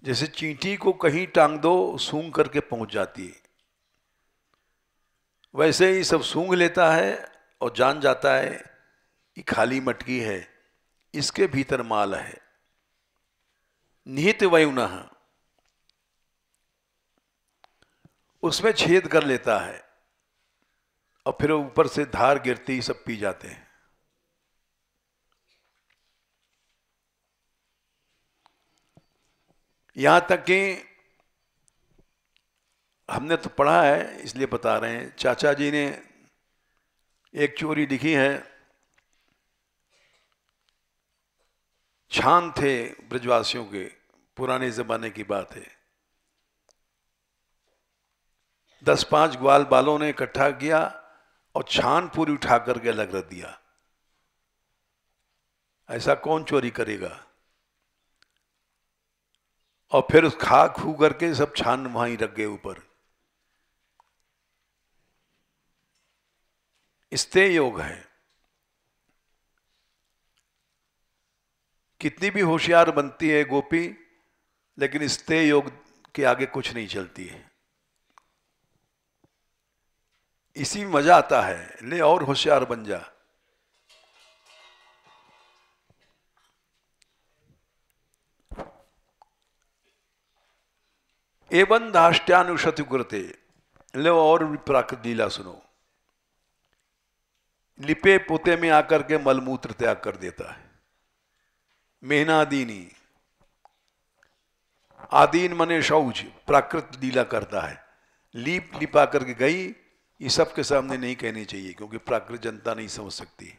जैसे चींटी को कहीं टांग दो, सूंघ करके पहुंच जाती है, वैसे ही सब सूंघ लेता है और जान जाता है कि खाली मटकी है, इसके भीतर माल है। निहित वयुना, उसमें छेद कर लेता है और फिर ऊपर से धार गिरती ही सब पी जाते हैं। यहां तक कि हमने तो पढ़ा है इसलिए बता रहे हैं, चाचा जी ने एक चोरी लिखी है। छान थे ब्रजवासियों के, पुराने जमाने की बात है। 10-5 ग्वाल बालों ने इकट्ठा किया और छान पूरी उठा करके अलग रख दिया। ऐसा कौन चोरी करेगा? और फिर खा खू करके सब छान वहीं रख गए ऊपर। स्तेय योग है। कितनी भी होशियार बनती है गोपी, लेकिन स्तेय योग के आगे कुछ नहीं चलती है। इसी में मजा आता है, ले और होशियार बन जा। एवं दाष्ट्यानुशति करते, ले और प्राकृत लीला सुनो। लिपे पोते में आकर के मलमूत्र त्याग कर देता है। मेहनादीनी, आदीन मने शौच, प्राकृत लीला करता है। लीप लिपा करके गई, ये सबके सामने नहीं कहनी चाहिए क्योंकि प्राकृत जनता नहीं समझ सकती।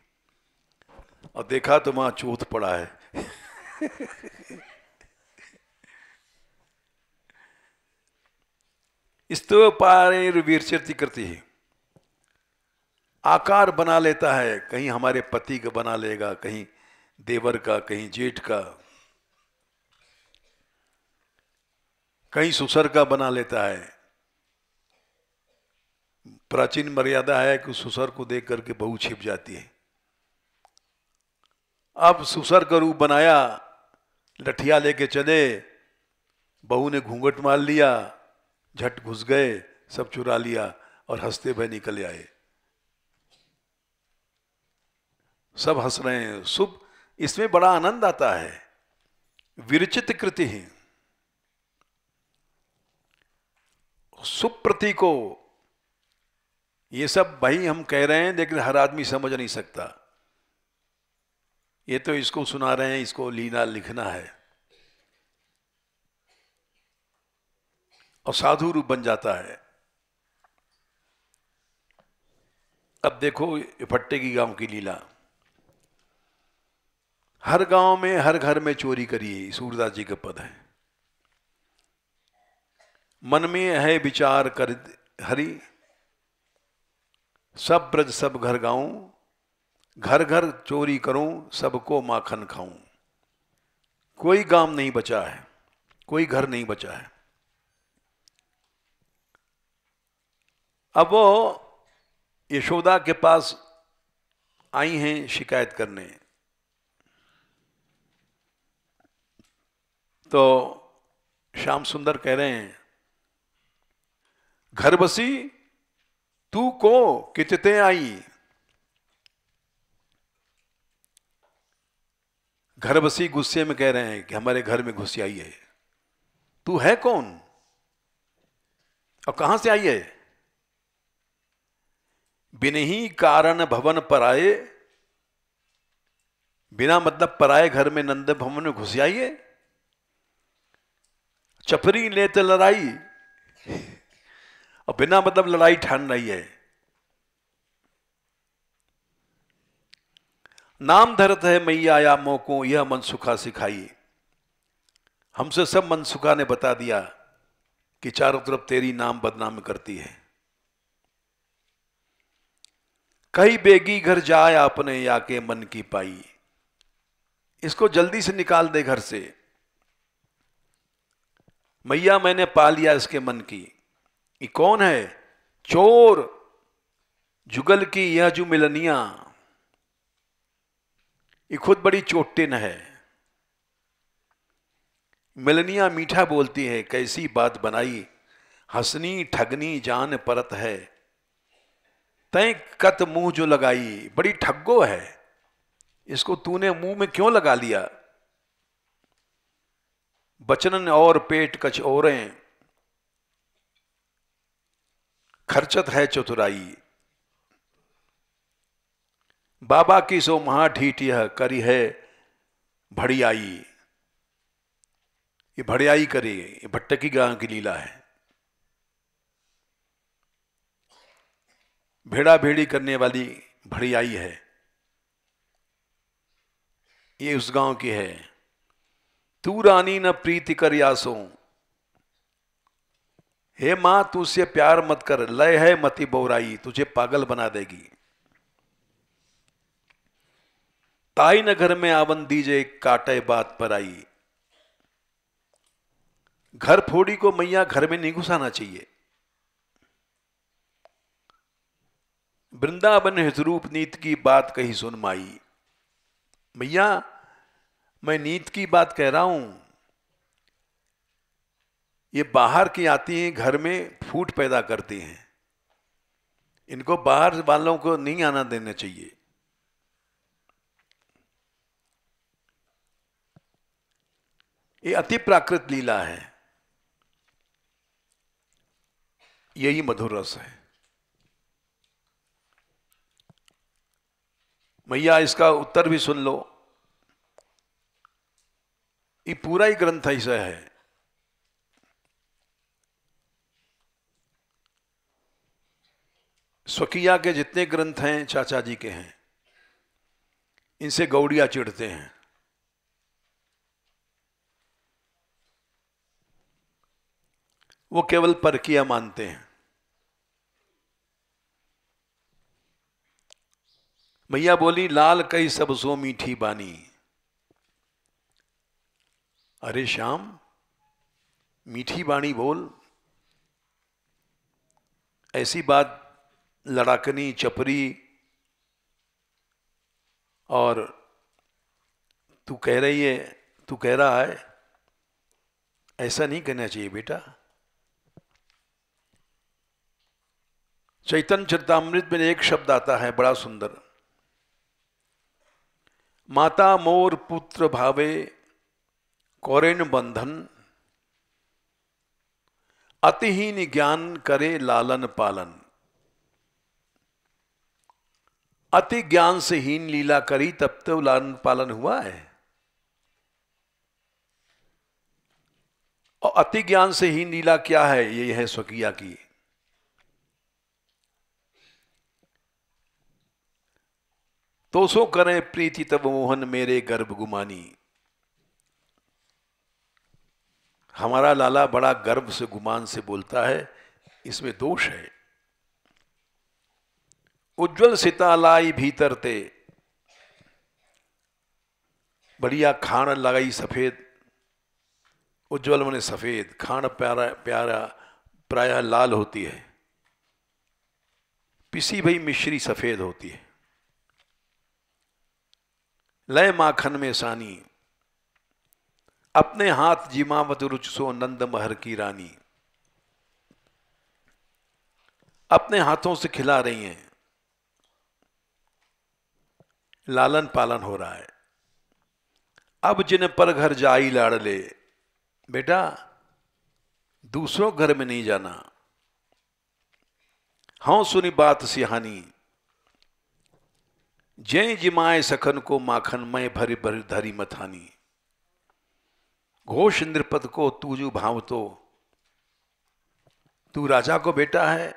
और देखा तो वहां चोट पड़ा है। स्तो पारेर वीरचर्ति करती है। आकार बना लेता है, कहीं हमारे पति का बना लेगा, कहीं देवर का, कहीं जेठ का, कहीं ससुर का बना लेता है। प्राचीन मर्यादा है कि ससुर को देख करके बहू छिप जाती है। अब ससुर का रूप बनाया, लठिया लेके चले, बहू ने घूंघट मार लिया, झट घुस गए, सब चुरा लिया और हंसते हुए निकल आए। सब हंस रहे हैं। शुभ, इसमें बड़ा आनंद आता है। विरचित कृति है। सुप्रति को, ये सब भाई हम कह रहे हैं लेकिन हर आदमी समझ नहीं सकता। ये तो इसको सुना रहे हैं, इसको लीना लिखना है और साधु रूप बन जाता है। अब देखो फट्टे की गांव की लीला। हर गांव में हर घर में चोरी करिए, सूरदास जी का पद है। मन में है विचार कर हरि, सब ब्रज सब घर गाऊं, घर घर चोरी करूं, सबको माखन खाऊं। कोई गांव नहीं बचा है, कोई घर नहीं बचा है। अब वो यशोदा के पास आई हैं शिकायत करने। तो श्याम सुंदर कह रहे हैं, घर बसी तू को कितते आई। घर बसी गुस्से में कह रहे हैं कि हमारे घर में घुस आई है। तू है कौन और कहां से आई है? बिनही कारण भवन पर आए, बिना मतलब पराए घर में नंद भवन में घुस आई है। चपरी ने तो लड़ाई और बिना मतलब लड़ाई ठान रही है। नाम धरत है मैया या मोको, यह मनसुखा सिखाई। हमसे सब मनसुखा ने बता दिया कि चारों तरफ तेरी नाम बदनाम करती है। कई बेगी घर जाए आपने, या के मन की पाई। इसको जल्दी से निकाल दे घर से। मैया मैंने पा लिया इसके मन की। ये कौन है? चोर जुगल की यह जो मिलनिया। ये खुद बड़ी चोटिन है। मिलनिया मीठा बोलती है, कैसी बात बनाई, हंसनी ठगनी जान परत है। तय कत मुंह जो लगाई, बड़ी ठग्गो है, इसको तूने मुंह में क्यों लगा लिया। बचनन और पेट कछ औरें, खर्चत है चतुराई। बाबा की सो महा ढीठ यह करी है भड़ियाई। ये भड़ियाई करे, ये भट्टकी गांव की लीला है। भेड़ा भेड़ी करने वाली भड़ियाई है, ये उस गांव की है। तू रानी न प्रीति कर यासो, हे मां तू उससे प्यार मत कर, लय है मति बोराई, तुझे पागल बना देगी। ताई न घर में आवन दीजे, काटे बात पर आई। घर फोड़ी को मैया घर में नहीं घुसाना चाहिए। वृंदावन हितरूप नीत की बात कही सुन माई। मैया मैं नीत की बात कह रहा हूं, ये बाहर की आती हैं, घर में फूट पैदा करती हैं। इनको बाहर वालों को नहीं आना देना चाहिए। ये अति प्राकृत लीला है, यही मधुर रस है। मैया इसका उत्तर भी सुन लो। ये पूरा ही ग्रंथ ऐसा है। स्वकीया के जितने ग्रंथ हैं चाचा जी के हैं, इनसे गौड़िया चिढ़ते हैं। वो केवल परकिया मानते हैं। मैया बोली, लाल कई सब सो मीठी बानी। अरे श्याम मीठी बाणी बोल, ऐसी बात लड़ाकनी चपरी और तू कह रही है, तू कह रहा है, ऐसा नहीं कहना चाहिए बेटा। चैतन्य चरितामृत में एक शब्द आता है बड़ा सुंदर, माता मोर पुत्र भावे कौरेन बंधन, अतिहीन ज्ञान करे लालन पालन। अति ज्ञान से हीन लीला करी तब तो लालन पालन हुआ है, और अति ज्ञान से हीन लीला क्या है? ये है स्वकीया की। तो सो करें प्रीति तब मोहन मेरे गर्भ गुमानी। हमारा लाला बड़ा गर्व से गुमान से बोलता है, इसमें दोष है। उज्जवल सिता लाई भीतर ते, बढ़िया खाण लगाई सफेद। उज्जवल माने सफेद, खाण प्यारा प्यारा प्रायः लाल होती है, पिसी भई मिश्री सफेद होती है। लय माखन में सानी, अपने हाथ जिमावत रुच सो नंद महर की रानी। अपने हाथों से खिला रही हैं, लालन पालन हो रहा है। अब जिन पर घर जाई लाड़ले, बेटा दूसरों घर में नहीं जाना। हाँ सुनी बात सिहानी, जय जिमाए सखन को माखन मैं भरी भरी धरी मथानी। घोष नृपत को तूजू भाव तो, तू राजा को बेटा है,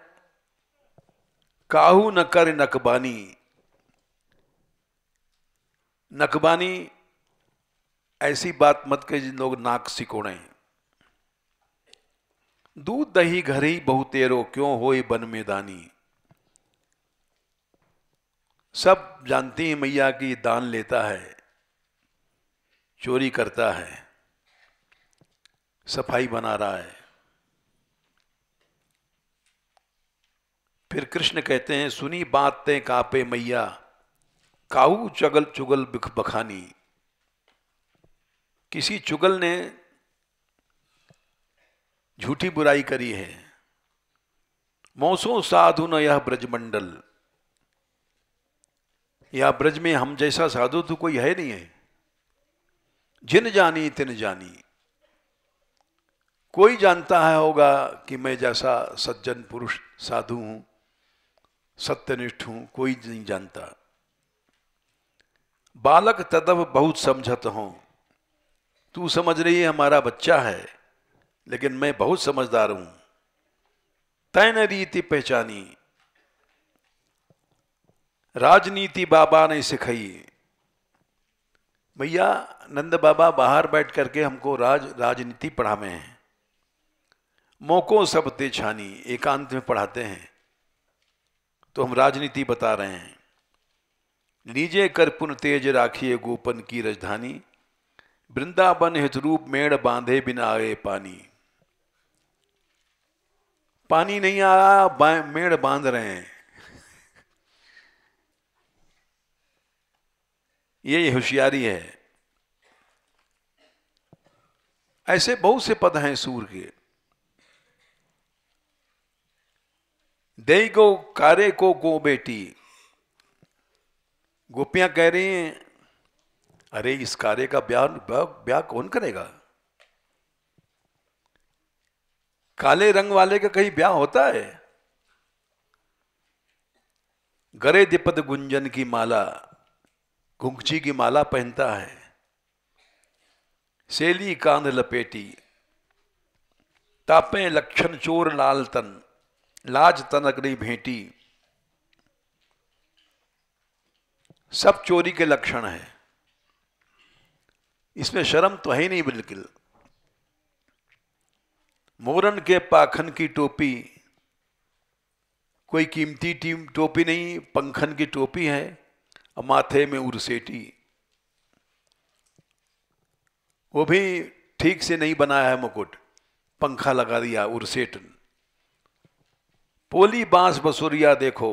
काहू न कर नकबानी। नकबानी ऐसी बात मत कह जिन लोग नाक सिकोड़े। दूध दही घर ही बहु तेरो, क्यों होए बन में दानी। सब जानती हैं मैया की दान लेता है, चोरी करता है, सफाई बना रहा है। फिर कृष्ण कहते हैं, सुनी बात ते कापे मैया, काहू चगल चुगल बिख बखानी। किसी चुगल ने झूठी बुराई करी है। मौसो साधु न यह ब्रजमंडल, या ब्रज में हम जैसा साधु तो कोई है नहीं है। जिन जानी तिन जानी, कोई जानता है होगा कि मैं जैसा सज्जन पुरुष साधु हूं, सत्यनिष्ठ हूं, कोई नहीं जानता। बालक तदव बहुत समझत हूं, तू समझ रही है हमारा बच्चा है, लेकिन मैं बहुत समझदार हूं। तैन रीति पहचानी, राजनीति बाबा ने सिखाई। भैया नंद बाबा बाहर बैठ करके हमको राजनीति पढ़ावे हैं। मौकों सब ते छानी, एकांत में पढ़ाते हैं तो हम राजनीति बता रहे हैं। लीजे कर पुन तेज राखिए गोपन की राजधानी, वृंदावन हित रूप मेड़ बांधे बिना आए पानी। पानी नहीं आया, मेड़ बांध रहे हैं। ये होशियारी है। ऐसे बहुत से पद हैं सूर के। दे गो कारे को गो बेटी, गोपियां कह रही हैं, अरे इस कार्य का ब्याह कौन करेगा। काले रंग वाले का कहीं ब्याह होता है। गरे दिपद गुंजन की माला, घुंघची की माला पहनता है। सेली कांध लपेटी, तापे लक्षण चोर लाल तन, लाज तनक नहीं भेंटी। सब चोरी के लक्षण है, इसमें शर्म तो है नहीं बिल्कुल। मोरन के पाखन की टोपी, कोई कीमती टोपी नहीं, पंखन की टोपी है और माथे में उर्सेटी। वो भी ठीक से नहीं बनाया है मुकुट, पंखा लगा दिया उर्सेट। पोली बांस बसुरिया देखो,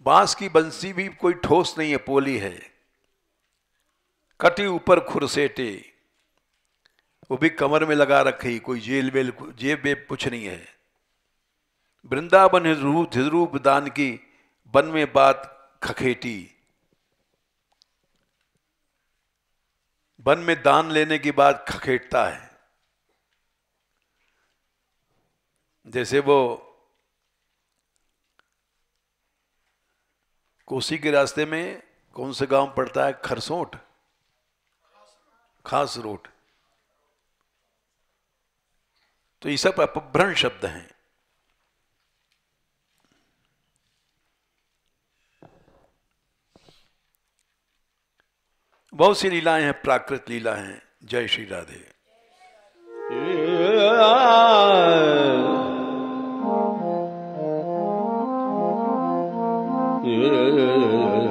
बांस की बंसी भी कोई ठोस नहीं है, पोली है। कटी ऊपर खुरसेटे, वो भी कमर में लगा रखी, कोई जेब वेब कुछ नहीं है। वृंदावन रूप दान की, बन में बात खखेटी। वन में दान लेने की बात खखेटता है। जैसे वो कोसी के रास्ते में कौन से गांव पड़ता है, खरसोट, खास रोट। तो ये सब अपभ्रंश शब्द हैं। बहुत सी लीलाएं हैं, प्राकृत लीला हैं। जय श्री राधे। Yeah.